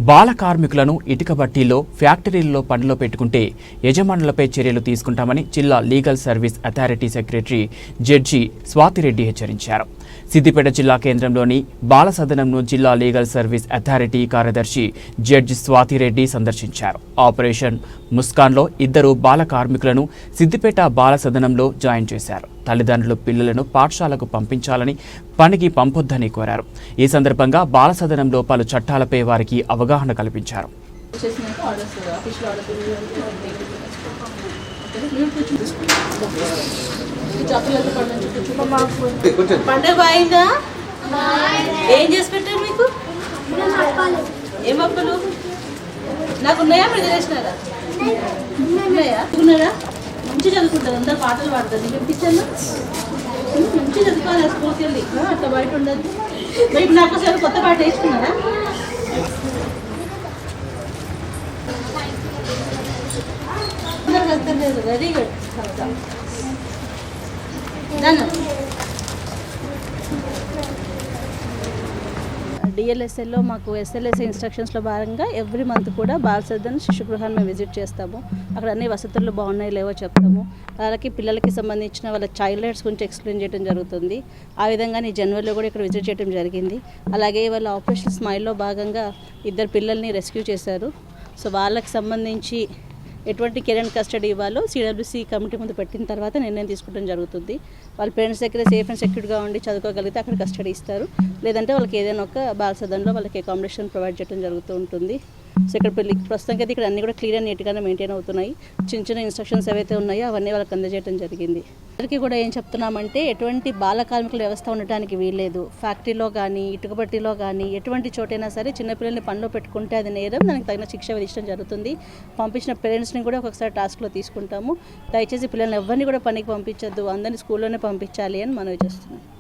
బాల కార్మికులను ఇటుక బట్టీల్లో ఫ్యాక్టరీల్లో పనిలో పెట్టుకుంటే యజమానులపై చర్యలు తీసుకుంటామని జిల్లా legal service authority secretary judge Swathi Reddy హెచ్చరించారు. సిద్దిపేట జిల్లా కేంద్రంలోని బాల సదనంను జిల్లా లీగల్ సర్వీస్ అథారిటీ కార్యదర్శి జడ్జి స్వాతిరెడ్డి సందర్శించారు. ఆపరేషన్ ముస్కాన్లో 2 బాల కార్మికులను సిద్దిపేట బాల సదనంలో జాయిన్ చేశారు. తల్లిదండ్రులు పిల్లలను పాఠశాలకు పంపించాలని, పనికి పంపొద్దని కోరారు. ఈ సందర్భంగా బాల సదనంలో పలు చట్టాలపై వారికి అవగాహన కల్పించారు. పండుగ అయిందా? ఏం చేసి పెట్టారు మీకు? ఏం అప్పులు నాకు ఉన్నాయా? మీరు చేసినారా? ఉన్నాయా? ఉన్నారా? మంచి చదువుకుంటారు, అందరు పాటలు పాడతారు. నీకు పంపించాను మంచి చదువుకోవాలి, స్కూల్కి వెళ్ళి అట్లా బయట ఉండదు. మీకు నాకు అసలు కొత్త పాట వేసుకున్నారా? Very good. డిఎల్ఎస్ఎల్లో మాకు ఎస్ఎల్ఎస్ ఇన్స్ట్రక్షన్స్లో భాగంగా ఎవ్రీ మంత్ కూడా బాల సదన్ శిశు గృహాన్ని మేము విజిట్ చేస్తాము. అక్కడ అన్ని వసతులు బాగున్నాయి లేవో చెప్తాము. అలాగే పిల్లలకి సంబంధించిన వాళ్ళ చైల్డ్ రైట్స్ గురించి ఎక్స్ప్లెయిన్ చేయడం జరుగుతుంది. ఆ విధంగా జనవరిలో కూడా ఇక్కడ విజిట్ చేయడం జరిగింది. అలాగే వాళ్ళ ఆపరేషన్ స్మైల్లో భాగంగా 2 పిల్లల్ని రెస్క్యూ చేశారు. సో వాళ్ళకి సంబంధించి ఎటువంటి కేర్ అండ్ కస్టడీ ఇవ్వాలో సిడబ్ల్యూసీ కమిటీ ముందు పెట్టిన తర్వాత నిర్ణయం తీసుకోవడం జరుగుతుంది. వాళ్ళ పేరెంట్స్ దగ్గర సేఫ్ అండ్ సెక్యూర్గా ఉండి చదువుకోగలిగితే అక్కడ కస్టడీ ఇస్తారు. లేదంటే వాళ్ళకి ఏదైనా ఒక బాల సదన్లో వాళ్ళకి అకామిడేషన్ ప్రొవైడ్ చేయడం జరుగుతూ ఉంటుంది. సో ఇక్కడ ప్రస్తుతానికి అయితే ఇక్కడ అన్నీ కూడా క్లియర్ అండ్ నీట్గానే మెయింటైన్ అవుతున్నాయి. చిన్న ఇన్స్ట్రక్షన్స్ ఏవైతే ఉన్నాయో అవన్నీ వాళ్ళకి అందజేయడం జరిగింది. అందరికీ కూడా ఏం చెప్తున్నామంటే ఎటువంటి బాల కార్మికుల వ్యవస్థ ఉండటానికి వీల్లేదు. ఫ్యాక్టరీలో కానీ, ఇటుకబట్టిలో కానీ ఎటువంటి చోటైనా సరే చిన్నపిల్లల్ని పనిలో పెట్టుకుంటే అది నేరం, దానికి తగిన శిక్ష విధించడం జరుగుతుంది. పంపించిన పేరెంట్స్ని కూడా ఒక్కొక్కసారి టాస్క్లో తీసుకుంటాము. దయచేసి పిల్లల్ని ఎవరిని కూడా పనికి పంపించద్దు, అందరినీ స్కూల్లోనే పంపించాలి అని మనవి చేస్తున్నాం.